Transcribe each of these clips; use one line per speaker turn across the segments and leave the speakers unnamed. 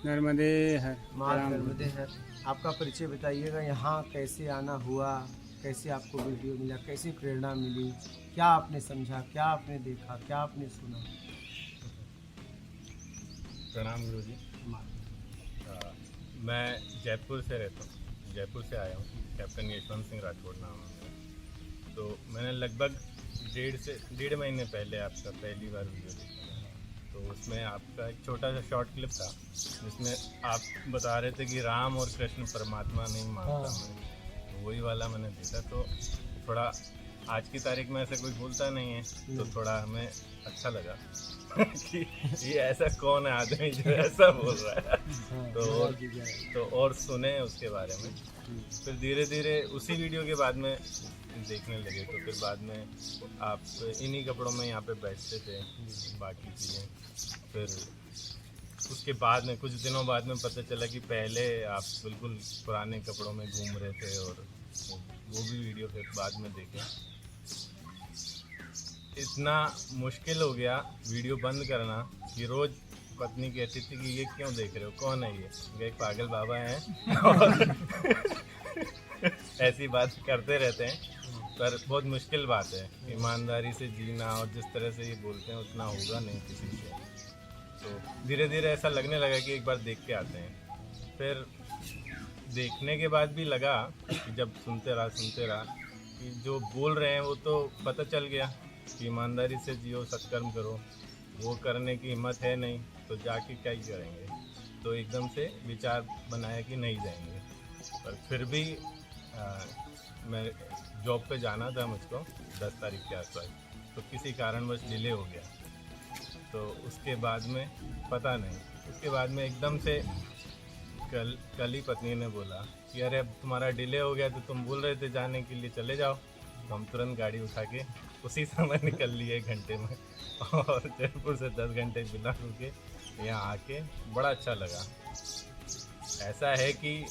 नर्मदे हर
माँ
राम।
नर्मदे हर। आपका परिचय बताइएगा, यहाँ कैसे आना हुआ, कैसे आपको वीडियो मिला, कैसे प्रेरणा मिली, क्या आपने समझा, क्या आपने देखा, क्या आपने सुना?
प्रणाम गुरु जी। मैं जयपुर से रहता हूँ, जयपुर से आया हूँ। कैप्टन यशवंत सिंह राठौड़ नाम है मेरा। तो मैंने लगभग 1.5 महीने पहले आपका पहली बार वीडियो देखा था। तो उसमें आपका एक छोटा सा शॉर्ट क्लिप था जिसमें आप बता रहे थे कि राम और कृष्ण परमात्मा नहीं मानता मैं। तो वही वाला मैंने देखा। तो थोड़ा आज की तारीख में ऐसा कोई बोलता नहीं है, तो थोड़ा हमें अच्छा लगा कि ये ऐसा कौन है आदमी जो ऐसा बोल रहा है। तो और सुने उसके बारे में। फिर धीरे धीरे उसी वीडियो के बाद में देखने लगे। तो फिर बाद में आप इन्हीं कपड़ों में यहाँ पे बैठते थे, बाकी चीज़ें। फिर उसके बाद में कुछ दिनों बाद में पता चला कि पहले आप बिल्कुल पुराने कपड़ों में घूम रहे थे, और वो भी वीडियो फिर बाद में देखे। इतना मुश्किल हो गया वीडियो बंद करना कि रोज पत्नी कहती थी कि ये क्यों देख रहे हो, कौन है ये एक पागल बाबा हैं और ऐसी बात करते रहते हैं। पर बहुत मुश्किल बात है ईमानदारी से जीना, और जिस तरह से ये बोलते हैं उतना होगा नहीं किसी से। तो धीरे धीरे ऐसा लगने लगा कि एक बार देख के आते हैं। फिर देखने के बाद भी लगा कि जब सुनते रहा कि जो बोल रहे हैं वो तो पता चल गया कि ईमानदारी से जियो, सत्कर्म करो। वो करने की हिम्मत है नहीं, तो जाके क्या ही करेंगे। तो एकदम से विचार बनाया कि नहीं जाएंगे। पर फिर भी मैं जॉब पे जाना था मुझको 10 तारीख के आसपास, तो किसी कारणवश डिले हो गया। तो उसके बाद में पता नहीं, उसके बाद में एकदम से कल ही पत्नी ने बोला कि अरे अब तुम्हारा डिले हो गया, तो तुम बोल रहे थे जाने के लिए, चले जाओ। तो हम तुरंत गाड़ी उठा के उसी समय निकल लिए 1 घंटे में, और जयपुर से 10 घंटे बिना रुके यहाँ आके बड़ा अच्छा लगा। ऐसा है कि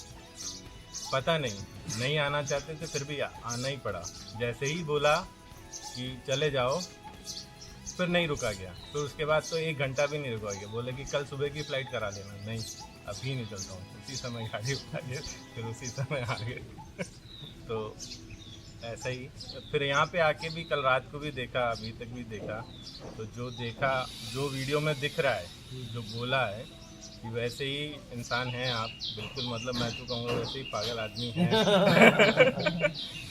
पता नहीं आना चाहते थे, फिर भी आना ही पड़ा। जैसे ही बोला कि चले जाओ, फिर नहीं रुका गया। फिर उसके बाद तो 1 घंटा भी नहीं रुका गया। बोले कि कल सुबह की फ़्लाइट करा लेना। नहीं, अभी निकलता हूँ। उसी समय गाड़ी उठा के फिर उसी समय आ गए। तो ऐसा ही फिर यहाँ पे आके भी कल रात को भी देखा, अभी तक भी देखा। तो जो देखा, जो वीडियो में दिख रहा है, जो बोला है कि वैसे ही इंसान हैं आप, बिल्कुल। मतलब मैं तो कहूँगा वैसे ही पागल आदमी हैं।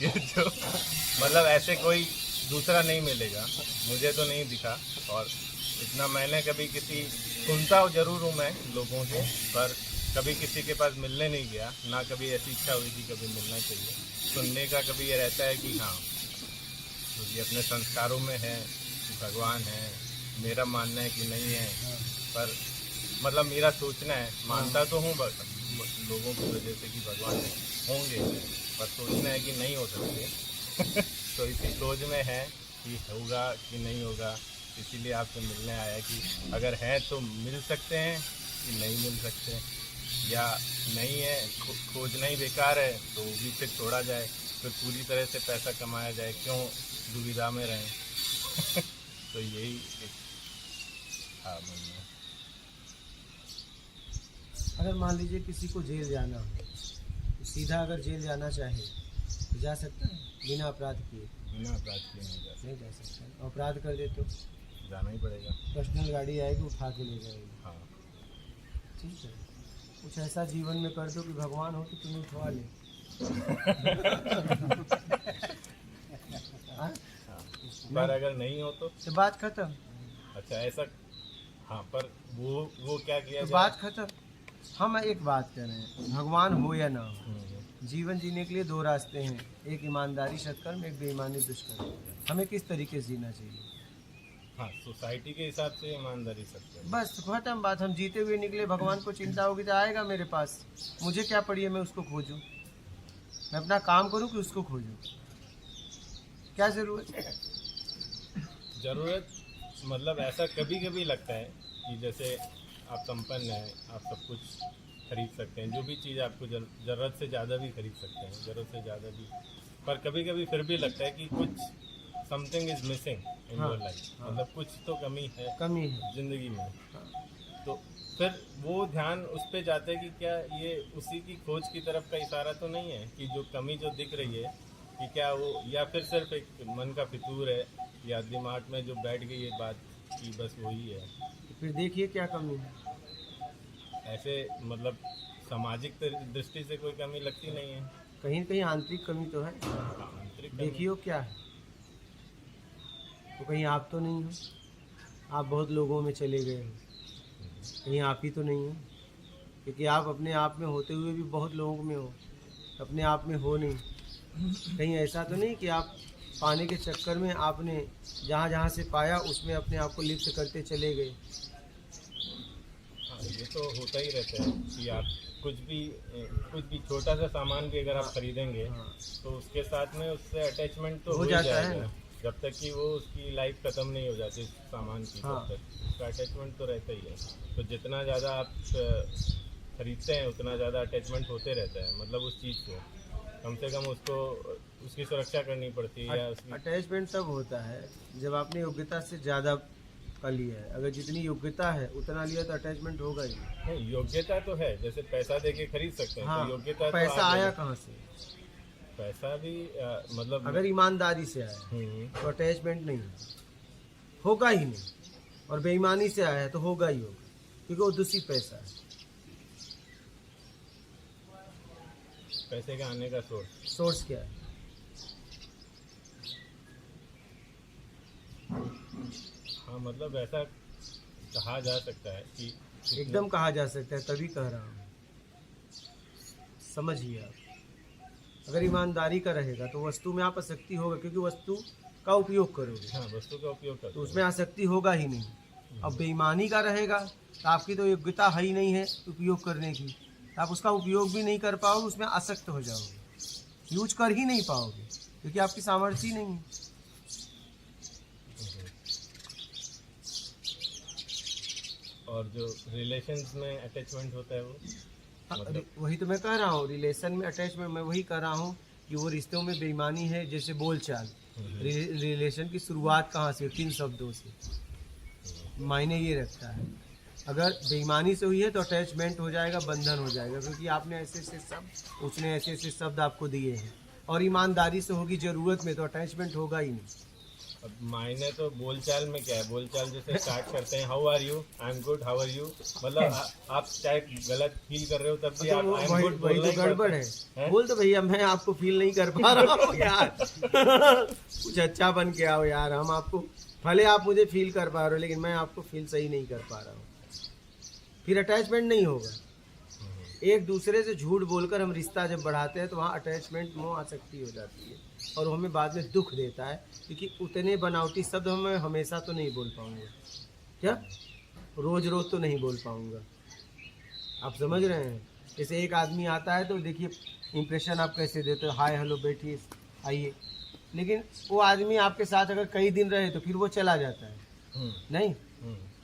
ये जो मतलब ऐसे कोई दूसरा नहीं मिलेगा, मुझे तो नहीं दिखा। और इतना मैंने कभी किसी सुनता ज़रूर हूँ मैं लोगों से, पर कभी किसी के पास मिलने नहीं गया। ना कभी ऐसी इच्छा हुई कि कभी मिलना चाहिए। सुनने का कभी ये रहता है कि हाँ, तो ये अपने संस्कारों में है कि भगवान है। मेरा मानना है कि नहीं है, पर मतलब मेरा सोचना है, मानता तो हूँ लोगों की वजह से कि भगवान होंगे, पर सोचना है कि नहीं हो सकते। तो इसी सोच में है कि होगा कि नहीं होगा। इसीलिए आपसे मिलने आया कि अगर हैं तो मिल सकते हैं कि नहीं मिल सकते, या नहीं है, खोजना ही बेकार है, तो वो भी फिर छोड़ा जाए, फिर पूरी तरह से पैसा कमाया जाए, क्यों दुविधा में रहें। तो यही एक था मन में।
अगर मान लीजिए किसी को जेल जाना हो, तो सीधा अगर जेल जाना चाहे तो जा सकता है बिना अपराध किए?
बिना अपराध किए नहीं
नहीं जा सकता। अपराध कर दे तो
जाना ही पड़ेगा।
पर्सनल गाड़ी आएगी, उठा के ले जाएगी।
हाँ,
ठीक है, कुछ ऐसा जीवन में कर दो कि भगवान हो तो तुम्हें उठवा ले। हाँ?
पर अगर नहीं हो
तो बात खत्म।
अच्छा ऐसा। हाँ, पर वो क्या किया
तो
जाए?
बात खत्म। हम एक बात कह रहे हैं, भगवान हो या ना हो, जीवन जीने के लिए 2 रास्ते हैं, एक ईमानदारी सत्कर्म, एक बेईमानी दुष्कर्म। हमें किस तरीके से जीना चाहिए?
हाँ, सोसाइटी के हिसाब से ईमानदारी सकते हैं।
बस खत्म बात। हम जीते हुए निकले, भगवान को चिंता होगी तो आएगा मेरे पास। मुझे क्या पड़ी है मैं उसको खोजूं? मैं अपना काम करूं कि उसको खोजूं? क्या जरूरत है?
ज़रूरत मतलब ऐसा कभी कभी लगता है कि जैसे आप संपन्न हैं, आप सब कुछ खरीद सकते हैं, जो भी चीज़ आपको ज़रूरत से ज़्यादा भी खरीद सकते हैं, ज़रूरत से ज़्यादा भी। पर कभी कभी फिर भी लगता है कि कुछ something is missing in your life. मतलब कुछ तो कमी है
कमी है
ज़िंदगी में। तो फिर वो ध्यान उस पे जाता है कि क्या ये उसी की खोज की तरफ का इशारा तो नहीं है कि जो कमी जो दिख रही है कि क्या वो, या फिर सिर्फ एक मन का फितूर है या दिमाग में जो बैठ गई ये बात कि बस वही है।
फिर देखिए क्या कमी है।
ऐसे मतलब सामाजिक दृष्टि से कोई कमी लगती नहीं है।
कहीं न कहीं आंतरिक कमी तो है।
आंतरिक कमी।
देखिए क्या है, तो कहीं आप तो नहीं हो, आप बहुत लोगों में चले गए हो, कहीं आप ही तो नहीं हो, क्योंकि आप अपने आप में होते हुए भी बहुत लोगों में हो, अपने आप में हो नहीं। कहीं ऐसा तो नहीं कि आप पाने के चक्कर में आपने जहाँ जहाँ से पाया उसमें अपने आप को लिप्त करते चले गए।
हाँ, ये तो होता ही रहता है कि आप कुछ भी छोटा सा सामान भी अगर आप खरीदेंगे
हाँ।
तो उसके साथ में उससे अटैचमेंट तो
हो
हो ही
जाता है
जाएगा।
ना।
जब तक कि वो उसकी लाइफ खत्म नहीं हो जाती सामान की,
हाँ।
तब तक उसका अटैचमेंट तो रहता ही है। तो जितना ज़्यादा आप खरीदते हैं उतना ज़्यादा अटैचमेंट होते रहता है, मतलब उस चीज़ से कम से कम उसको उसकी सुरक्षा करनी पड़ती है या उसकी।
अटैचमेंट तब होता है जब आपने योग्यता से ज़्यादा का लिया है। अगर जितनी योग्यता है उतना लिया तो अटैचमेंट होगा ही।
नहीं, योग्यता तो है, जैसे पैसा दे के खरीद सकते हैं।
हाँ,
तो योग्यता
पैसा
तो
आया कहाँ से?
पैसा भी मतलब
अगर ईमानदारी से आया तो अटैचमेंट नहीं है, होगा ही नहीं। और बेईमानी से आया है तो होगा ही होगा, क्योंकि वो दूसरी पैसा है।
पैसे के आने का
सोर्स क्या है?
हाँ, मतलब ऐसा कहा जा सकता है कि
एकदम कहा जा सकता है, तभी कह रहा हूँ। समझिए आप, अगर ईमानदारी का रहेगा तो वस्तु में आप आसक्ति होगा, क्योंकि वस्तु का उपयोग करोगे।
हाँ, वस्तु का उपयोग करते
तो उसमें आसक्ति होगा ही नहीं। अब बेईमानी का रहेगा तो आपकी तो योग्यता है ही नहीं है उपयोग करने की, तो आप उसका उपयोग भी नहीं कर पाओगे, उसमें आसक्त हो जाओगे, यूज कर ही नहीं पाओगे, क्योंकि आपकी सामर्थ्य ही नहीं है।
और जो रिलेशंस में अटैचमेंट होता है वो
वही तो मैं कह रहा हूँ, रिलेशन में अटैचमेंट मैं वही कर रहा हूँ कि वो रिश्तों में बेईमानी है। जैसे बोलचाल, रिलेशन की शुरुआत कहाँ से? 3 शब्दों से। मायने ये रखता है, अगर बेईमानी से हुई है तो अटैचमेंट हो जाएगा, बंधन हो जाएगा, क्योंकि आपने ऐसे ऐसे शब्द, उसने ऐसे ऐसे शब्द आपको दिए हैं। और ईमानदारी से होगी ज़रूरत में तो अटैचमेंट होगा ही नहीं।
अब मायने तो बोलचाल में क्या है? बोलचाल जैसे स्टार्ट करते हैं, how are you, I am good, how are you, मतलब आप चाहे गलत फील कर रहे हो तब भी
तो
आप आई एम
वही
गुड
वही
बोलना
तो
ही
गड़बड़
पड़ता
है। बोल तो भैया मैं आपको फील नहीं कर पा रहा हूँ यार। कुछ अच्छा बन के आओ यार, हम आपको, भले आप मुझे फील कर पा रहे हो लेकिन मैं आपको फील सही नहीं कर पा रहा हूँ। फिर अटैचमेंट नहीं होगा। एक दूसरे से झूठ बोलकर हम रिश्ता जब बढ़ाते हैं तो वहाँ अटैचमेंट, मोह, आसक्ति हो जाती है, और वो हमें बाद में दुख देता है, क्योंकि उतने बनावटी शब्द मैं हमेशा तो नहीं बोल पाऊँगा, क्या रोज रोज तो नहीं बोल पाऊँगा। आप समझ रहे हैं? जैसे एक आदमी आता है तो देखिए इंप्रेशन आप कैसे देते हो, हाय हेलो बैठिए आइए, लेकिन वो आदमी आपके साथ अगर कई दिन रहे तो फिर वो चला जाता है नहीं,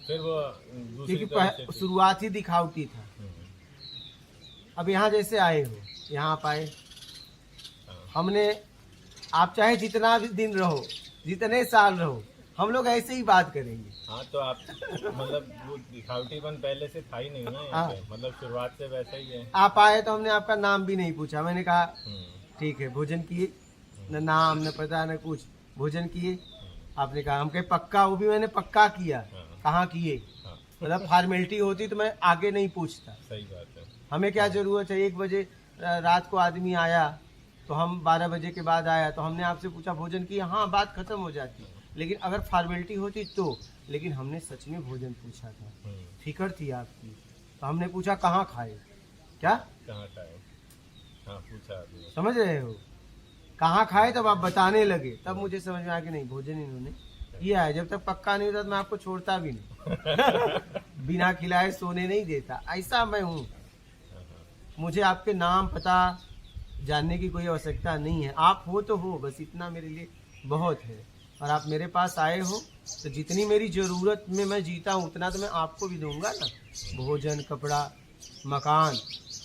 फिर वो
क्योंकि शुरुआत ही दिखावटी था। अब यहाँ जैसे आए हो, यहाँ आप आए, हमने, आप चाहे जितना भी दिन रहो, जितने साल रहो, हम लोग ऐसे ही बात करेंगे।
हाँ, तो आप मतलब वो दिखावटीपन पहले से था ही नहीं ना यहाँ पे, मतलब शुरुआत से वैसा ही है।
आप आए तो हमने आपका नाम भी नहीं पूछा, मैंने कहा ठीक है, भोजन किए, न नाम न पता न कुछ, भोजन किए। आपने कहा हम कहे पक्का, वो भी मैंने पक्का किया। कहाँ किए? मतलब फॉर्मेलिटी होती तो मैं आगे नहीं पूछता।
सही बात है।
हमें क्या जरूरत है? 1 बजे रात को आदमी आया तो हम 12 बजे के बाद आया तो हमने आपसे पूछा भोजन किया, हाँ बात खत्म हो जाती। लेकिन अगर फॉर्मेलिटी होती तो, लेकिन हमने सच में भोजन पूछा था, फिक्र थी आपकी, तो हमने पूछा कहाँ खाए, क्या
कहाँ खाए, हाँ पूछा आपने।
समझ रहे हो? कहाँ खाए तब आप बताने लगे, तब मुझे समझ में आया कि नहीं भोजन इन्होंने किया है। जब तक पक्का नहीं होता तो मैं आपको छोड़ता भी नहीं। बिना खिलाए सोने नहीं देता, ऐसा मैं हूँ। मुझे आपके नाम पता जानने की कोई आवश्यकता नहीं है, आप हो तो हो, बस इतना मेरे लिए बहुत है। और आप मेरे पास आए हो तो जितनी मेरी ज़रूरत में मैं जीता हूँ उतना तो मैं आपको भी दूंगा ना, भोजन, कपड़ा, मकान।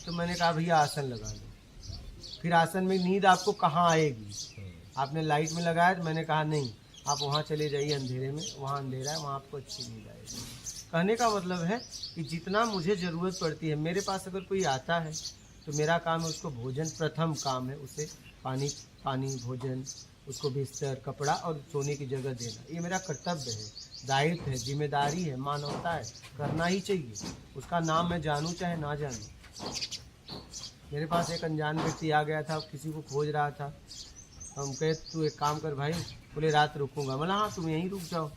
तो मैंने कहा भैया आसन लगा लो। फिर आसन में नींद आपको कहाँ आएगी? आपने लाइट में लगाया तो मैंने कहा नहीं, आप वहाँ चले जाइए अंधेरे में, वहाँ अंधेरा है, वहाँ आपको अच्छी नींद आएगी। कहने का मतलब है कि जितना मुझे ज़रूरत पड़ती है, मेरे पास अगर कोई आता है तो मेरा काम है उसको भोजन, प्रथम काम है उसे पानी भोजन, उसको बिस्तर, कपड़ा और सोने की जगह देना। ये मेरा कर्तव्य है, दायित्व है, जिम्मेदारी है, मानवता है, करना ही चाहिए। उसका नाम मैं जानूँ चाहे ना जानूँ। मेरे पास एक अनजान व्यक्ति आ गया था, किसी को खोज रहा था। हम कहे तू एक काम कर भाई, बोले रात रुकूंगा। बोला हाँ तुम यहीं रुक जाओ।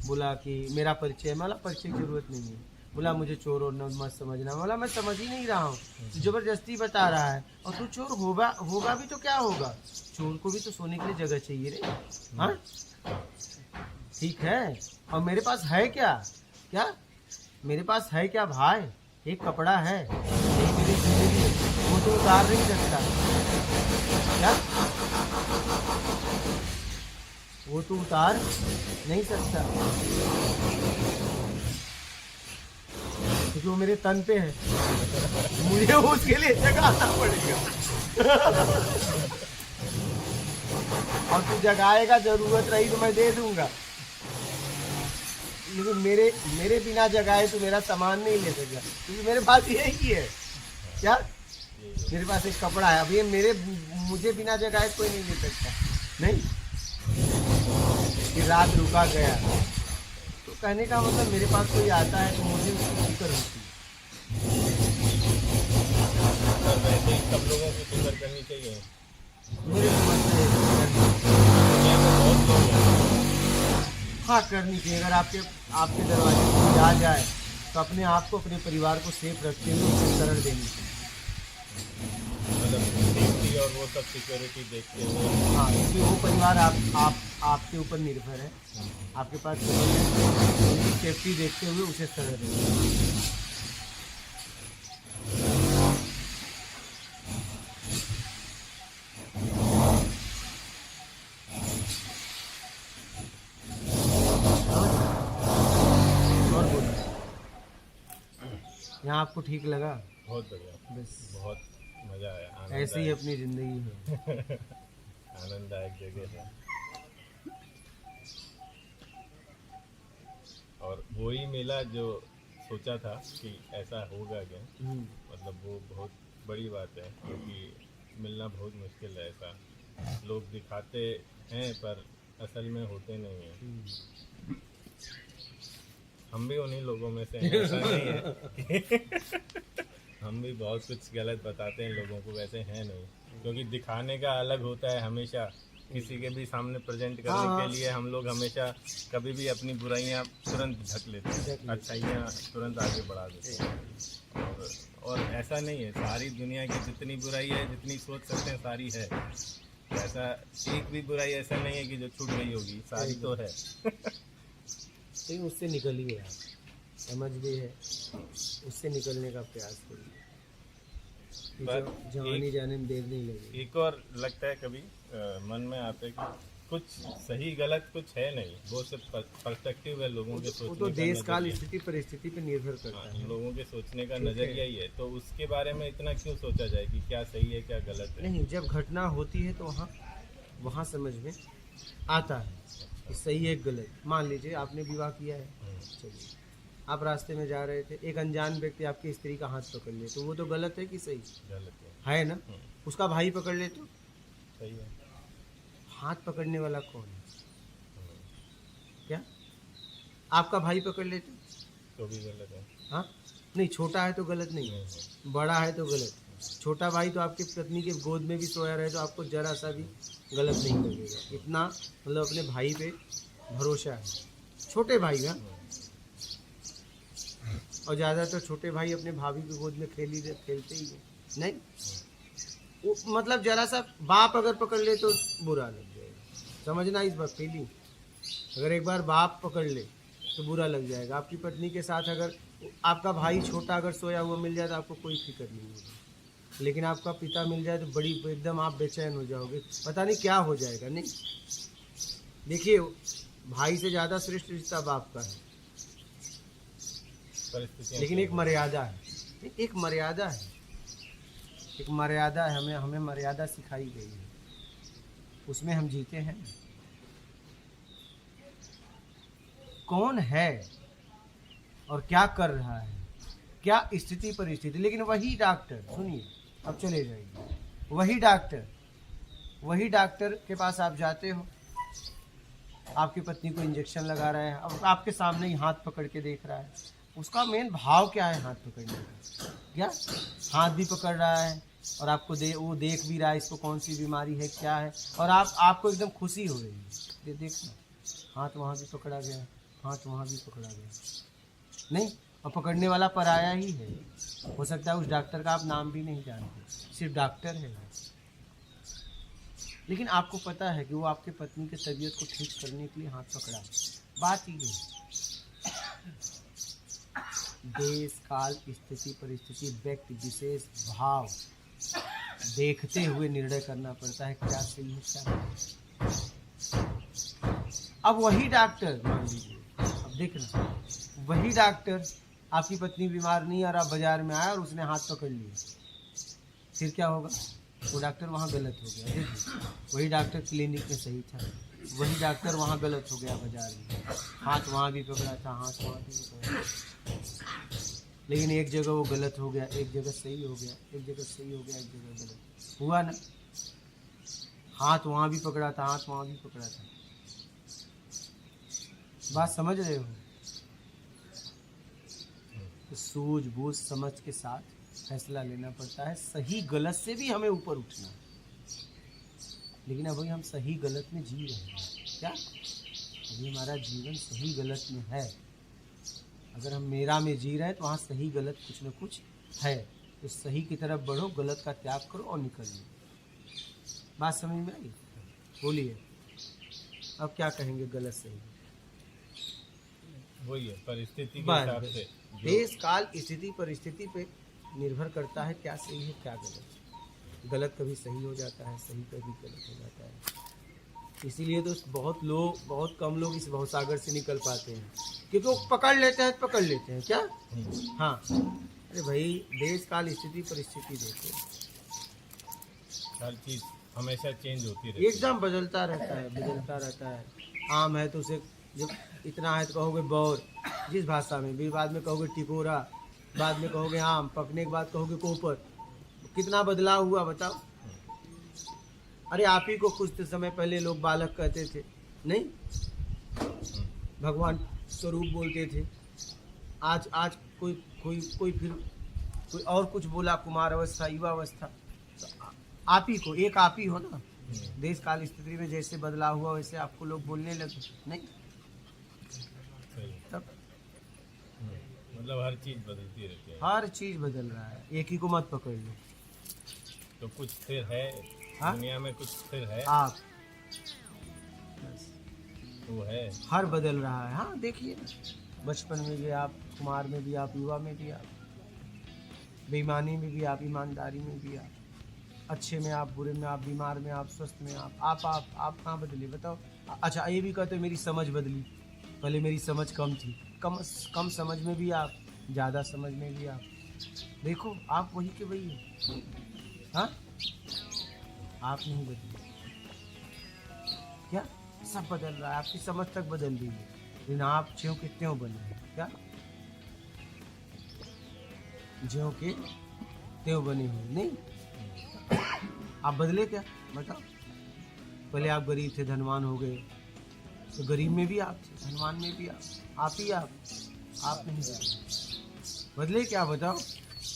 बोला कि मेरा परिचय है। बोला परिचय की जरूरत नहीं है। बोला मुझे चोर और मत समझना। बोला मैं समझ ही नहीं रहा हूँ, जबरदस्ती बता रहा है। और तू चोर होगा भी तो क्या होगा, चोर को भी तो सोने के लिए जगह चाहिए रे। हाँ ठीक है, और मेरे पास है क्या मेरे पास है क्या भाई, एक कपड़ा है, यही मेरी जिंदगी है, वो तो उतार नहीं सकता क्या, वो तो उतार नहीं सकता क्योंकि वो मेरे तन पे है, मुझे उसके लिए जगाना पड़ेगा। और तू जगाएगा, जरूरत रही तो मैं दे दूंगा, लेकिन मेरे बिना जगाए तो मेरा सामान नहीं ले सकता, क्योंकि मेरे पास यही है क्या, मेरे पास एक कपड़ा है। अब ये मुझे बिना जगाए कोई नहीं ले सकता। नहीं कि रात रुका गया, तो कहने का मतलब मेरे पास कोई आता है तो मुझे उसकी फिक्र होती है।
और वैसे ही सब लोगों की फिक्र करनी चाहिए।
मेरे समझ से
दुनिया में बहुत लोग हैं।
हाँ करनी चाहिए। अगर आपके दरवाजे पर कोई आ जाए तो अपने आप को, अपने परिवार को सेफ रखते हुए उसे शरण देनी चाहिए।
मतलब सेफ्टी और वो सब सिक्योरिटी देखते हुए।
हाँ, क्योंकि वो परिवार आपके ऊपर निर्भर है, आपके पास उनकी सेफ्टी देखते हुए उसे शरण देना। और बोलो, यहाँ आपको ठीक लगा?
बहुत बढ़िया,
बस
बहुत मज़ा आया।
ऐसे ही अपनी जिंदगी है।
आनंददायक जगह है। और वही मेला जो सोचा था कि ऐसा होगा क्या, मतलब वो बहुत बड़ी बात है, क्योंकि मिलना बहुत मुश्किल है। ऐसा लोग दिखाते हैं पर असल में होते नहीं हैं। हम भी उन्हीं लोगों में से हैं, ऐसा नहीं है। हम भी बहुत कुछ गलत बताते हैं लोगों को, वैसे हैं नहीं, क्योंकि दिखाने का अलग होता है हमेशा। किसी के भी सामने प्रेजेंट करने के लिए हम लोग हमेशा कभी भी अपनी बुराइयां तुरंत ढक लेते हैं, अच्छाइयाँ तुरंत आगे बढ़ा देते हैं। और ऐसा नहीं है, सारी दुनिया की जितनी बुराई है, जितनी सोच सकते हैं सारी है। ऐसा एक भी बुराई ऐसा नहीं है कि जो छूट गई होगी, सारी तो है।
लेकिन उससे निकलिए आप, समझ भी है, उससे निकलने का प्रयास करिए। जवानी जाने में देर नहीं लगेगी।
एक और लगता है कभी मन में आता है कि कुछ सही गलत कुछ है नहीं, वो सिर्फ पर्सपेक्टिव है लोगों के सोचने का।
वो तो देश काल स्थिति परिस्थिति पे निर्भर करता है।
लोगों के सोचने का नजरिया ही है, तो उसके बारे में इतना क्यों सोचा जाए कि क्या सही है क्या गलत है।
नहीं, जब घटना होती है तो वहाँ समझ में आता है कि सही है गलत। मान लीजिए आपने विवाह किया है, चलिए आप रास्ते में जा रहे थे, एक अनजान व्यक्ति आपकी स्त्री का हाथ पकड़ ले, तो वो तो गलत है कि सही?
गलत
है ना। उसका भाई पकड़ ले तो
सही है।
हाथ पकड़ने वाला कौन है? क्या आपका भाई पकड़ ले
तो भी गलत है।
हाँ नहीं, छोटा है तो गलत नहीं है, बड़ा है तो गलत। छोटा भाई तो आपकी पत्नी के गोद में भी सोया रहे तो आपको जरा सा भी गलत नहीं लगेगा। इतना मतलब अपने भाई पे भरोसा है, छोटे भाई का। और ज़्यादातर छोटे भाई अपने भाभी के गोद में खेलते ही हैं। नहीं वो मतलब जरा सा बाप अगर पकड़ ले तो बुरा लग जाएगा, समझना इस बात फीलिंग। अगर एक बार बाप पकड़ ले तो बुरा लग जाएगा। आपकी पत्नी के साथ अगर आपका भाई छोटा अगर सोया हुआ मिल जाए तो आपको कोई फिक्र नहीं होगी, लेकिन आपका पिता मिल जाए तो बड़ी एकदम आप बेचैन हो जाओगे, पता नहीं क्या हो जाएगा। नहीं देखिए, भाई से ज़्यादा श्रेष्ठ रिश्ता बाप का है, लेकिन एक मर्यादा है, एक मर्यादा है, एक मर्यादा है। हमें मर्यादा सिखाई गई है, उसमें हम जीते हैं। कौन है और क्या कर रहा है, क्या स्थिति परिस्थिति। लेकिन वही डॉक्टर, सुनिए अब चले जाइए, वही डॉक्टर के पास आप जाते हो, आपकी पत्नी को इंजेक्शन लगा रहा है, अब आपके सामने ही हाथ पकड़ के देख रहा है, उसका मेन भाव क्या है हाथ पकड़ने का, क्या हाथ भी पकड़ रहा है और आपको वो देख भी रहा है इसको कौन सी बीमारी है क्या है, और आपको एकदम खुशी हो रही है। ये देखना, हाथ वहाँ भी पकड़ा गया, हाथ वहाँ भी पकड़ा गया, नहीं, और पकड़ने वाला पराया ही है। हो सकता है उस डॉक्टर का आप नाम भी नहीं जानते, सिर्फ डॉक्टर है, लेकिन आपको पता है कि वो आपके पत्नी की तबीयत को ठीक करने के लिए हाथ पकड़ा। बात ये है, देश काल स्थिति परिस्थिति व्यक्ति विशेष भाव देखते हुए निर्णय करना पड़ता है क्या सही है क्या नहीं। अब वही डॉक्टर, मान लीजिए, अब देखना, वही डॉक्टर, आपकी पत्नी बीमार नहीं और आप बाजार में आया और उसने हाथ पकड़ लिया, फिर क्या होगा? वो डॉक्टर वहाँ गलत हो गया। देखिए, वही डॉक्टर क्लिनिक में सही था, वही डॉक्टर वहाँ गलत हो गया बाजार में, हाथ वहाँ भी पकड़ा था, हाथ वहाँ भी पकड़ा, लेकिन एक जगह वो गलत हो गया, एक जगह सही हो गया, एक जगह सही हो गया, एक जगह गलत हुआ ना। हाथ वहाँ भी पकड़ा था, हाथ वहाँ भी पकड़ा था। बात समझ रहे हो? तो सूझबूझ समझ के साथ फैसला लेना पड़ता है। सही गलत से भी हमें ऊपर उठना है, लेकिन अभी हम सही गलत में जी रहे हैं। क्या अभी हमारा जीवन सही गलत में है? अगर हम मेरा में जी रहे हैं तो वहाँ सही गलत कुछ न कुछ है, तो सही की तरफ बढ़ो, गलत का त्याग करो और निकलिए। बात समझ में आई? बोलिए अब क्या कहेंगे गलत सही?
वही है, परिस्थिति के हिसाब से
देश काल स्थिति परिस्थिति पे निर्भर करता है क्या सही है क्या गलत। गलत कभी सही हो जाता है, सही कभी गलत हो जाता है। इसीलिए तो बहुत कम लोग इस भवसागर से निकल पाते हैं, क्योंकि वो पकड़ लेते हैं क्या। हाँ, अरे भाई, देश काल स्थिति परिस्थिति देखो,
हर चीज हमेशा चेंज होती रहती है,
एकदम बदलता रहता है। आम है तो उसे जब इतना है तो कहोगे बौर, जिस भाषा में भी, बाद में कहोगे टिकोरा, बाद में कहोगे आम, पकने के बाद कहोगे कोपर। कितना बदलाव हुआ बताओ। अरे आप ही को कुछ समय पहले लोग बालक कहते थे, नहीं, भगवान स्वरूप बोलते थे। आज कोई और कुछ बोला, कुमार अवस्था, युवा अवस्था। तो आप ही हो ना। देश काल स्थिति में जैसे बदलाव हुआ वैसे आपको लोग बोलने लगे, नहीं? तब
मतलब हर चीज बदलती रहती है,
हर चीज बदल रहा है, एक ही को मत पकड़ लो।
तो कुछ स्थिर है, दुनिया में कुछ स्थिर है,
आप
वो है,
हर बदल रहा है। हाँ देखिए, बचपन में भी आप, कुमार में भी आप, युवा में भी आप, बेईमानी में भी आप, ईमानदारी में भी आप, अच्छे में आप, बुरे में आप, बीमार में आप, स्वस्थ में आप कहाँ बदले बताओ? अच्छा, ये भी कहते मेरी समझ बदली, पहले मेरी समझ कम थी, कम समझ में भी आप, ज़्यादा समझ में भी आप। देखो आप वही के वही हो। हाँ, आप नहीं बदले, क्या सब बदल रहा है, आपकी समझ तक बदल रही है, लेकिन आप ज्यों के त्यों बने हैं। क्या ज्यों के त्यों बने हुए नहीं? आप बदले क्या बताओ? पहले आप गरीब थे, धनवान हो गए, तो गरीब में भी आप थे, धनवान में भी आप ही आप नहीं बदले क्या बताओ?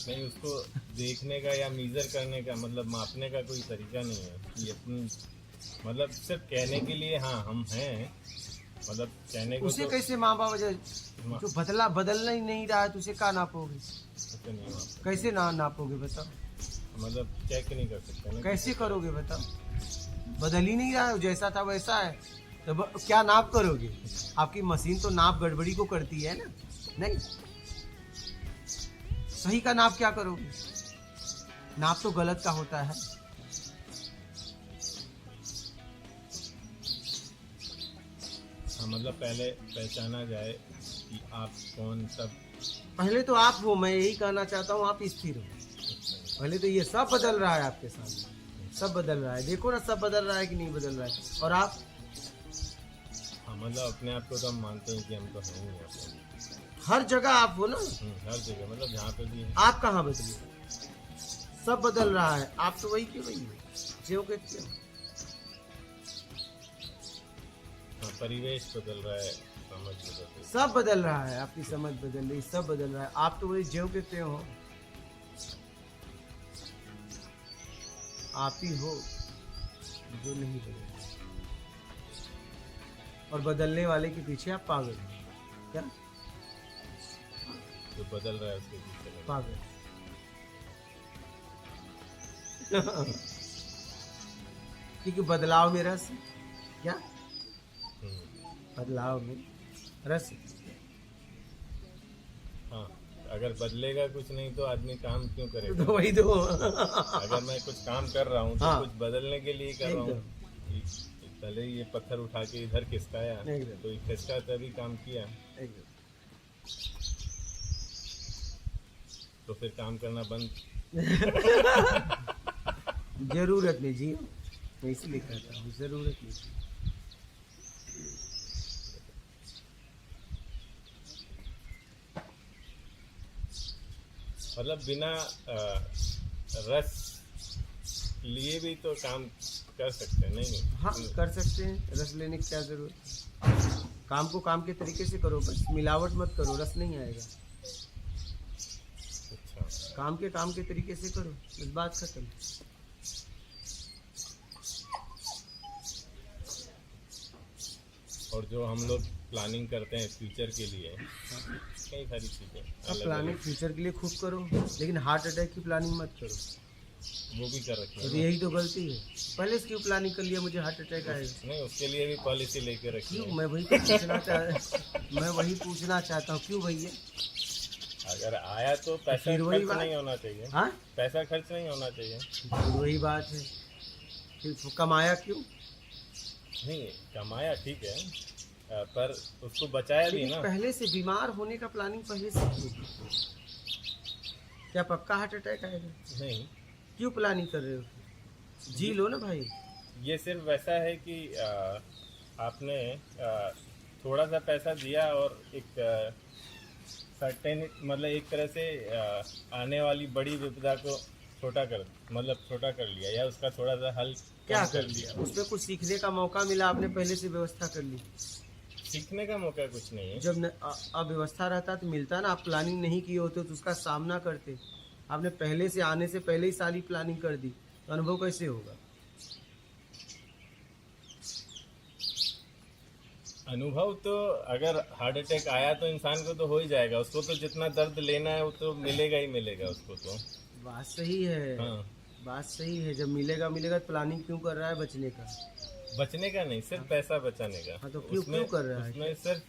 नहीं, उसको देखने का या मीजर करने का, मतलब मापने का कोई तरीका नहीं है कि अपनी, मतलब सिर्फ कहने के लिए हाँ हम हैं, मतलब कहने को
उसे
तो,
कैसे माँ बाप जो बदलना ही नहीं रहा है तो उसे क्या नापोगे?
नहीं,
कैसे नापोगे बताओ?
मतलब चेक नहीं कर सकते ना,
कैसे करोगे बताओ? बदल ही नहीं रहा है, जैसा था वैसा है, तो क्या नाप करोगे? आपकी मशीन तो नाप गड़बड़ी को करती है ना, नहीं? सही का नाप क्या करोगे? नाप तो गलत का होता है।
हाँ, मतलब पहले पहचाना जाए कि आप कौन, सब
पहले तो आप हो, मैं यही कहना चाहता हूँ, आप स्थिर हो। पहले तो ये सब बदल रहा है आपके सामने, सब बदल रहा है, देखो ना, सब बदल रहा है कि नहीं बदल रहा है। और आप,
हाँ, मतलब अपने आप को तो हम मानते हैं कि हम तो हैं ही।
हर जगह आप हो ना,
हर जगह, मतलब जहाँ पे भी है।
आप कहाँ बदले? सब बदल रहा है, आप तो वही के वही हो, ज्यों के त्यों।
हाँ, परिवेश बदल रहा है, समझ बदल रही है।
सब बदल रहा है, आपकी समझ बदल रही, सब बदल रहा है, आप तो वही ज्यों के त्यों हो। आप ही हो जो नहीं बदल रहे, और बदलने वाले के पीछे आप पागल हो। क्या
जो बदल रहा है उसके पीछे लगे।
पागल? क्योंकि बदलाव में रस है। क्या बदलाव में रस है।
हाँ, अगर बदलेगा कुछ नहीं तो आदमी काम क्यों करेगा?
तो वही तो।
अगर मैं कुछ काम कर रहा हूँ तो
हाँ।
कुछ बदलने के लिए कर रहा हूँ।
एकदम।
कि पहले ये पत्थर उठा के इधर खिसकाया,
एकदम।
तो ये खिसका तभी काम किया,
एकदम।
तो फिर काम करना बंद।
जरूरत नहीं जी, मैं इसलिए कहता हूँ जरूरत नहीं।
मतलब बिना रस लिए भी तो काम कर सकते हैं, नहीं?
हाँ कर सकते हैं, रस लेने की क्या जरूरत है? काम को काम के तरीके से करो, बस मिलावट मत करो, रस नहीं आएगा।
अच्छा,
काम के तरीके से करो, बस बात खत्म।
और जो हम लोग प्लानिंग करते हैं फ्यूचर के लिए, कई सारी चीजें
अब
अलग
प्लानिंग
अलग,
फ्यूचर के लिए खूब करो, लेकिन हार्ट अटैक की प्लानिंग मत करो।
वो भी कर रखी
तो
है।
यही तो गलती है, पहले से क्यों प्लानिंग कर लिया मुझे हार्ट अटैक आएगा?
नहीं, उसके लिए भी पॉलिसी लेके रखी
क्यों?
है।
मैं वही पूछना चाहता हूँ, क्यों भैया?
अगर आया तो पैसा
फिर वही
खर्च
बात।
नहीं होना चाहिए।
हाँ,
पैसा खर्च नहीं होना चाहिए।
फिर वही बात है, फिर कमाया क्यों?
नहीं, कमाया ठीक है, पर उसको बचाया भी
लेकिन
ना।
पहले से बीमार होने का प्लानिंग पहले से क्यों? क्या पक्का हार्ट अटैक आएगा?
नहीं,
क्यों प्लानिंग कर रहे हो? जी लो ना भाई।
ये सिर्फ वैसा है कि आपने थोड़ा सा पैसा दिया और एक सर्टेन, मतलब एक तरह से आने वाली बड़ी विपदा को छोटा कर लिया, या उसका थोड़ा सा हल
क्या
कम
कर लिया? उसमें कुछ सीखने का मौका मिला, आपने पहले से व्यवस्था कर ली।
सीखने का मौका कुछ नहीं है।
जब अव्यवस्था रहता तो मिलता ना, आप प्लानिंग नहीं किए होते तो उसका सामना करते। आपने पहले से आने से पहले ही सारी प्लानिंग कर दी, तो अनुभव कैसे होगा?
अनुभव तो अगर हार्ट अटैक आया तो इंसान को तो हो ही जाएगा, उसको तो जितना दर्द लेना है वो तो मिलेगा ही मिलेगा उसको तो।
बात सही है।
हाँ,
बात सही है, जब मिलेगा तो प्लानिंग क्यों कर रहा है बचने का?
बचने का नहीं, सिर्फ पैसा बचाने का।
हाँ, तो क्यों कर रहा है?
उसमें सिर्फ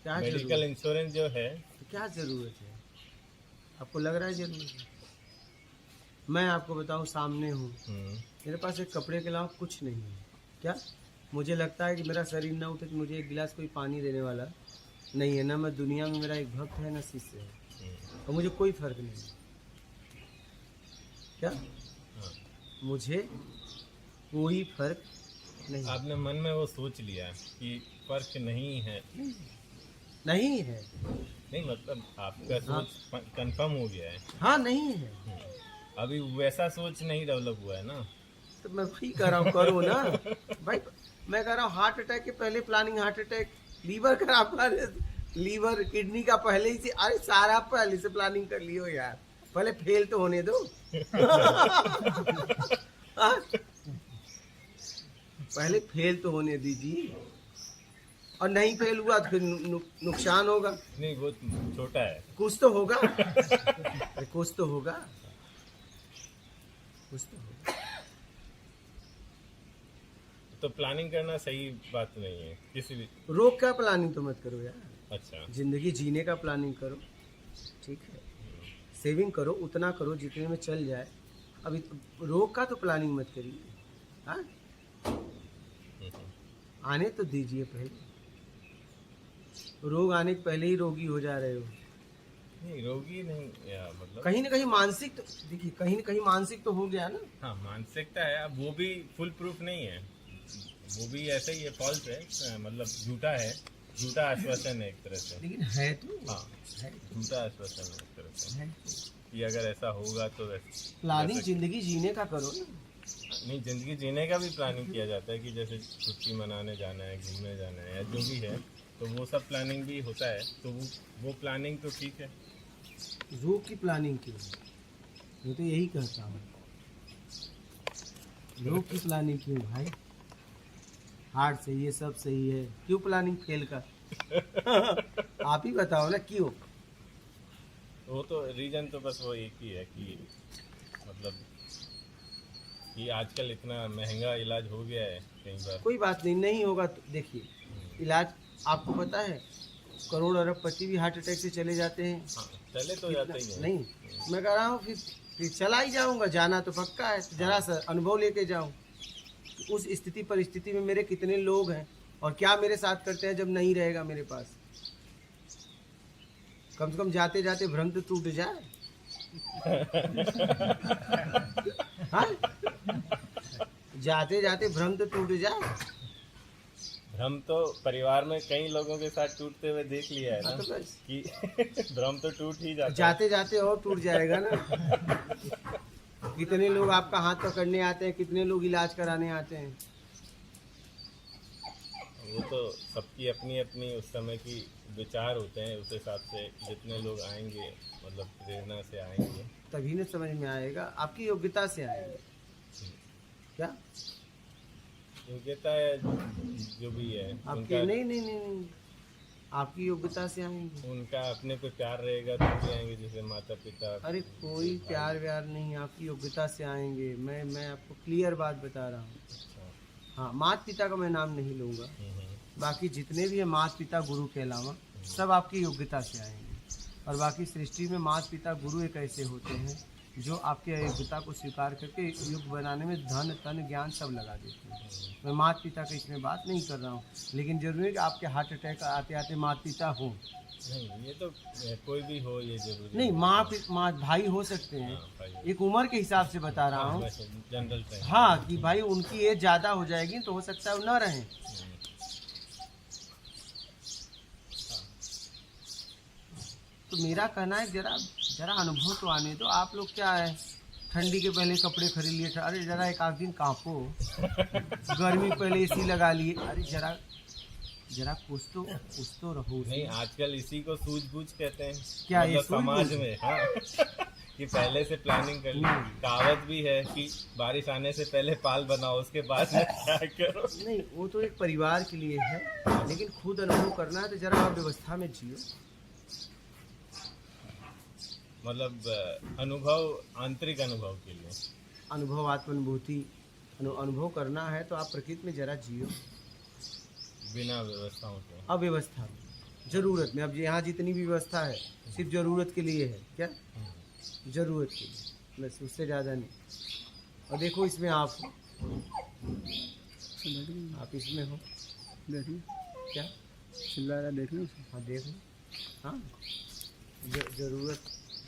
क्या
मेडिकल
जरूरत?
इंश्योरेंस जो है।
तो क्या जरूरत है? आपको लग रहा है जरूरत है? मैं आपको बताऊं, सामने हूँ, मेरे पास एक कपड़े के अलावा कुछ नहीं है। क्या मुझे लगता है कि मेरा शरीर ना उठे तो मुझे एक गिलास कोई पानी देने वाला नहीं है ना। मैं दुनिया में, मेरा एक भक्त है ना शिष्य है, और मुझे कोई फर्क नहीं है। क्या मुझे कोई फर्क नहीं?
आपने मन में वो सोच लिया कि फर्क नहीं है।
नहीं है।
नहीं, मतलब आपका सोच कंफर्म हो गया है।
हाँ नहीं है।
अभी वैसा सोच नहीं डेवलप हुआ है ना।
तो मैं वही कर रहा हूँ, करो ना भाई। मैं कह रहा हूँ हार्ट अटैक के पहले प्लानिंग, हार्ट अटैक, लीवर खराब, लीवर किडनी का पहले ही से, अरे सारा पहले से प्लानिंग कर लियो यार, पहले फेल तो होने दो। हाँ? पहले फेल तो होने दीजिए, और नहीं फेल हुआ तो फिर नुकसान होगा।
नहीं, वो छोटा है।
कुछ तो होगा। अरे कुछ तो होगा, कुछ तो होगा।
तो प्लानिंग करना सही बात नहीं है किसी भी।
रोग का प्लानिंग तो मत करो यार,
अच्छा,
जिंदगी जीने का प्लानिंग करो, ठीक है? सेविंग करो, उतना करो जितने में चल जाए। अभी रोग का तो प्लानिंग मत करिए। हाँ, आने तो दीजिए पहले। रोग आने के पहले ही रोगी हो जा रहे हो।
नहीं, रोगी नहीं या मतलब
कहीं ना कहीं मानसिक तो, देखिए कहीं ना कहीं मानसिक तो हो गया ना।
हाँ, मानसिकता है। अब वो भी फुल प्रूफ नहीं है, वो भी ऐसा ही है, फॉल्स है, मतलब झूठा है। झूठा आश्वासन है एक तरह से।
लेकिन है तो
हाँ,
है,
झूठा आश्वासन है एक तरह से
है।
कि अगर ऐसा होगा तो
प्लानिंग जिंदगी जीने का करो ना।
नहीं, जिंदगी जीने का भी प्लानिंग किया जाता है कि जैसे छुट्टी मनाने जाना है, घूमने जाना है या जो भी है, तो वो सब प्लानिंग भी होता है। तो वो प्लानिंग तो ठीक है।
रोग की प्लानिंग क्यों? मैं तो यही कहता हूँ, रोग की प्लानिंग क्यों भाई? हार्ट सही है, सब सही है, क्यों प्लानिंग फेल का? आप ही बताओ ना क्यों?
वो तो रीजन तो बस वो एक ही है कि मतलब कि आजकल इतना महंगा इलाज हो गया है कई बार।
कोई बात नहीं, नहीं होगा तो देखिए, इलाज आपको पता है, करोड़ अरबपति भी हार्ट अटैक से चले जाते हैं।
हाँ, चले तो जाते ही हैं।
नहीं, मैं कह रहा हूँ फिर चला ही जाऊंगा, जाना तो पक्का है, तो जरा सा अनुभव लेके जाऊं उस स्थिति परिस्थिति में मेरे कितने लोग हैं और क्या मेरे साथ करते हैं जब नहीं रहेगा मेरे पास। कम से कम जाते जाते भ्रम तो टूट जाए। हाँ? जाते जाते भ्रम तो टूट जाए।
भ्रम तो परिवार में कई लोगों के साथ टूटते हुए देख लिया है ना,
हाँ, तो बस
कि भ्रम तो टूट ही जाता है।
जाते जाते और टूट जाएगा ना। कितने लोग आपका हाथ पकड़ने आते हैं, कितने लोग इलाज कराने आते हैं।
वो तो सबकी अपनी अपनी उस समय की विचार होते हैं, उस हिसाब से जितने लोग आएंगे मतलब प्रेरणा से आएंगे।
तभी न समझ में आएगा, आपकी योग्यता से आएंगे। क्या
योग्यता है जो भी है
आपकी?
उनका,
नहीं नहीं नहीं नहीं, आपकी योग्यता से आएंगे।
उनका अपने पे प्यार रहेगा तो भी आएंगे, जैसे माता पिता।
अरे कोई प्यार व्यार नहीं, आपकी योग्यता से आएंगे। मैं आपको क्लियर बात बता रहा हूँ।
अच्छा।
हाँ, माता पिता का मैं नाम नहीं लूँगा, बाकी जितने भी हैं माता पिता गुरु के अलावा सब आपकी योग्यता से आएंगे। और बाकी सृष्टि में माता पिता गुरु एक ऐसे होते हैं जो आपके योग्यता को स्वीकार करके युग बनाने में धन तन ज्ञान सब लगा देते हैं। मैं माता पिता का इसमें बात नहीं कर रहा हूँ, लेकिन जरूरी है कि आपके हार्ट अटैक आते आते माता पिता हो।
नहीं, ये तो कोई भी हो, ये जरूरी
नहीं, माँ भाई हो सकते हैं,
हाँ, भाई।
एक उम्र के हिसाब से बता रहा हूँ।
General time.
हाँ, कि भाई उनकी एज ज़्यादा हो जाएगी तो हो सकता है वो न रहें। तो मेरा कहना है जरा अनुभव तो आने दो। आप लोग क्या है, ठंडी के पहले कपड़े खरीद लिए, अरे जरा एक आध दिन कांपो। गर्मी पहले एसी लगा लिए, अरे जरा कुछ तो रहो।
नहीं, आजकल इसी को सूझबूझ कहते हैं।
क्या ये
मतलब समाज
सूझबूझ?
में, हाँ। कि पहले से प्लानिंग कर ली। कहावत भी है कि बारिश आने से पहले पाल बनाओ, उसके बाद में क्या करो।
नहीं, वो तो एक परिवार के लिए है, लेकिन खुद अनुभव करना है तो जरा आप व्यवस्था में जियो।
मतलब अनुभव, आंतरिक अनुभव के लिए।
अनुभव, आत्मानुभूति अनुभव करना है तो आप प्रकृति में जरा जियो,
बिना व्यवस्थाओं के।
अव्यवस्था में, जरूरत में। अब यहाँ जितनी भी व्यवस्था है सिर्फ जरूरत के लिए है। क्या? जरूरत के लिए, बस, उससे ज़्यादा नहीं। और देखो इसमें आप हो, आप इसमें हो, क्या चिल्ला रहा, देख लो। हाँ देख लो। हाँ,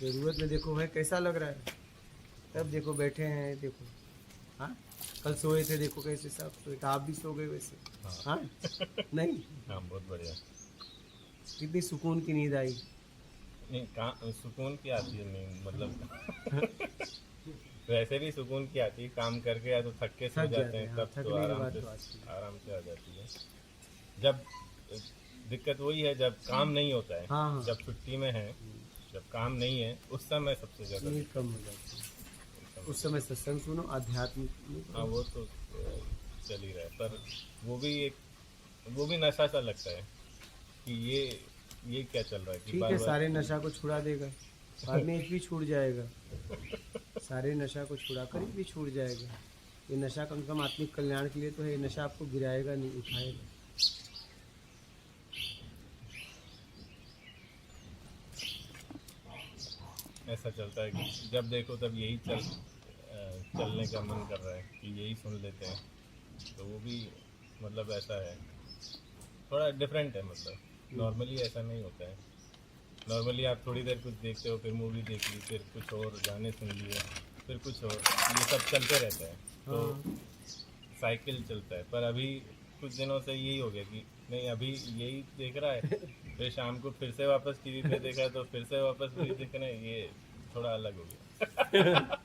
जरूरत में देखो है कैसा लग रहा है। तब देखो बैठे हैं, देखो। हाँ, कल सोए थे, देखो कैसे सब सोए थे, आप भी सो गए वैसे। हाँ, नहीं?
हाँ, बहुत बढ़िया।
कितनी सुकून की नींद आई।
नहीं, सुकून की आती है नहीं, मतलब वैसे भी सुकून की आती है। काम करके या तो थक के सो जाते हैं, तब तो आराम से आ जाती है। जब दिक्कत वही है जब काम नहीं होता है।
हाँ।
जब छुट्टी में है, जब काम नहीं है, उस समय सबसे ज्यादा
नींद कम हो जाती है। उस समय सत्संग सुनो, आध्यात्मिक।
हाँ, वो तो चल ही रहा है, पर वो भी नशा सा लगता है कि ये क्या चल रहा है कि
ठीक है, सारे नशा को छुड़ा देगा, बाद में एक भी छूट जाएगा। सारे नशा को छुड़ा कर एक भी छूट जाएगा। ये नशा कम से कम आत्मिक कल्याण के लिए तो है। ये नशा आपको गिराएगा नहीं, उठाएगा।
ऐसा चलता है कि जब देखो तब यही चलने का मन कर रहा है कि यही सुन लेते हैं। तो वो भी मतलब ऐसा है, थोड़ा डिफरेंट है। मतलब नॉर्मली ऐसा नहीं होता है। नॉर्मली आप थोड़ी देर कुछ देखते हो, फिर मूवी देख ली, फिर कुछ और गाने सुन लिए, फिर कुछ और, ये सब चलते रहता है। तो साइकिल चलता है। पर अभी कुछ दिनों से यही हो गया कि नहीं अभी यही देख रहा है, फिर शाम को फिर से वापस टीवी पे देखा तो फिर से वापस वही देख रहे हैं, ये थोड़ा अलग हो गया।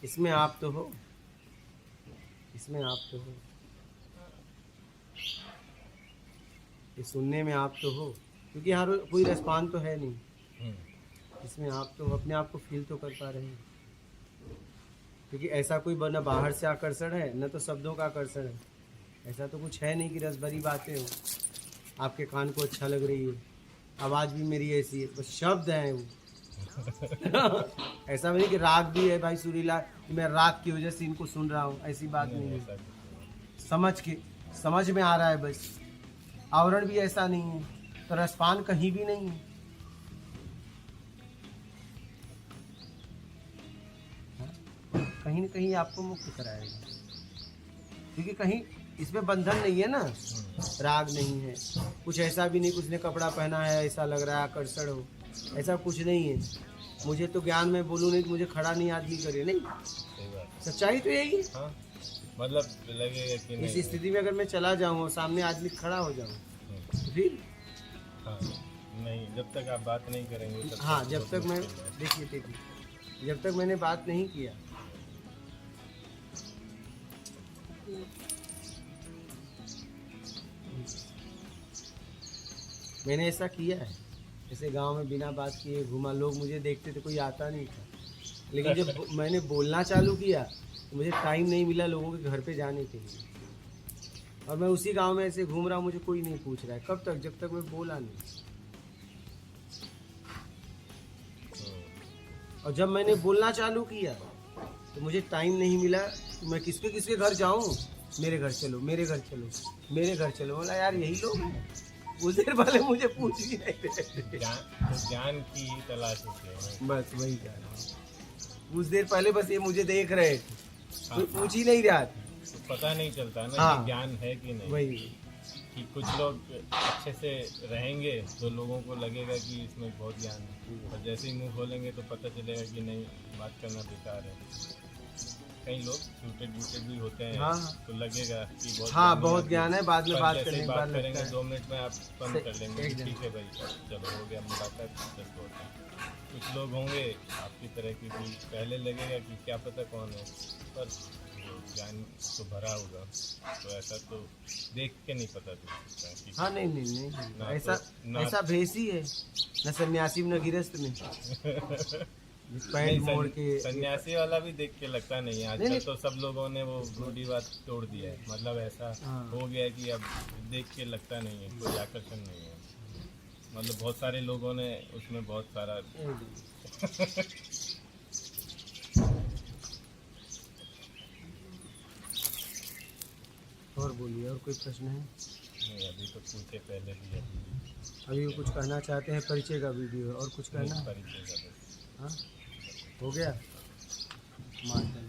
इसमें आप तो हो, इसमें आप तो हो, ये सुनने में आप तो हो, क्योंकि यहाँ कोई रेस्पॉन्स तो है नहीं, इसमें आप तो अपने आप को फील तो कर पा रहे हैं, क्योंकि ऐसा कोई न बाहर से आकर्षण है न तो शब्दों का आकर्षण है, ऐसा तो कुछ है नहीं कि रस भरी बातें हो, आपके कान को अच्छा लग रही है, आवाज़ भी मेरी ऐसी है, बस शब्द हैं वो। ऐसा नहीं कि राग भी है भाई सुरीला, कि मैं राग की वजह से इनको सुन रहा हूँ, ऐसी बात नहीं है। समझ में आ रहा है बस, आवरण भी ऐसा नहीं है, तो रसपान कहीं भी नहीं है। कहीं न कहीं आपको मुक्त कराएगा, क्योंकि कहीं इसमें बंधन नहीं है ना, राग नहीं है, कुछ ऐसा भी नहीं, कुछ ने कपड़ा पहना है ऐसा लग रहा है आकर्षण हो, ऐसा कुछ नहीं है। मुझे तो ज्ञान में बोलूँ नहीं तो मुझे खड़ा नहीं आदमी करे, नहीं सच्चाई तो यही है।
हाँ, मतलब लगेगा कि नहीं,
इस स्थिति में अगर मैं चला जाऊँ और सामने आदमी खड़ा हो जाऊँ तो फिर
हाँ, नहीं जब तक आप बात नहीं करेंगे तब
हाँ,
तक
जब
बहुत
तक मैं
मुश्किल है।
देखिए जब तक मैंने बात नहीं किया, मैंने ऐसा किया है, ऐसे गांव में बिना बात किए घूमा, लोग मुझे देखते थे, कोई आता नहीं था, लेकिन जब मैंने बोलना चालू किया तो मुझे टाइम नहीं मिला लोगों के घर पे जाने के लिए, और मैं उसी गांव में ऐसे घूम रहा हूँ, मुझे कोई नहीं पूछ रहा है, कब तक, जब तक मैं बोला नहीं। और जब मैंने बोलना चालू किया तो मुझे टाइम नहीं मिला कि मैं किसके घर जाऊँ, मेरे घर चलो, मेरे घर चलो, मेरे घर चलो। बोला यार यही लोग हैं, उस देर पहले मुझे पूछ ही नहीं रहे।
ज्ञान की ही तलाश होती है,
बस वही कह रहा हूँ, उस देर पहले बस ये मुझे देख रहे थे, कोई पूछ ही नहीं रहा था।
तो पता नहीं चलता ना
हाँ,
कि ज्ञान है कि नहीं,
वही
कि कुछ लोग अच्छे से रहेंगे तो लोगों को लगेगा कि इसमें बहुत ज्ञान है, और जैसे ही मुंह खोलेंगे तो पता चलेगा कि नहीं, बात करना बेकार है। कई लोग सूटेड बूटेड भी होते हैं,
हाँ,
तो लगेगा कि बहुत
हाँ
ज्ञानी
बहुत
है,
ज्ञान है, बाद में
पर
बात
जैसे
करने
ही
के बाद
बात
लगता
करेंगे
है
2 मिनट में आप बंद कर लेंगे,
एकदम।
ठीक है भाई चलो हो गया मुलाकात, बस होता है। कुछ लोग होंगे आपकी तरह की भी, पहले लगेगा कि क्या पता कौन है, पर ज्ञान तो भरा होगा, तो ऐसा तो देख के नहीं पता चल सकता कि
हाँ नहीं
ना
ऐसा
तो- ना-
ऐसा भेष ही है, न सन्यासी में न गिरस्त में, पैंट मोड़ के।
सन्यासी वाला भी देख के लगता नहीं है आजकल,
नहीं।
तो सब लोगों ने वो रूढ़ी बात तोड़ दिया है, मतलब ऐसा
हाँ।
हो गया है कि अब देख के लगता नहीं है, कोई आकर्षण नहीं है, मतलब बहुत सारे लोगों ने उसमें बहुत सारा
और बोलिए, और कोई प्रश्न है?
नहीं, अभी तो पूछे पहले भी,
अभी वो कुछ कहना चाहते हैं, परिचय का वीडियो है, और कुछ कहना है?
परिचय का बस।
हाँ हो गया। माता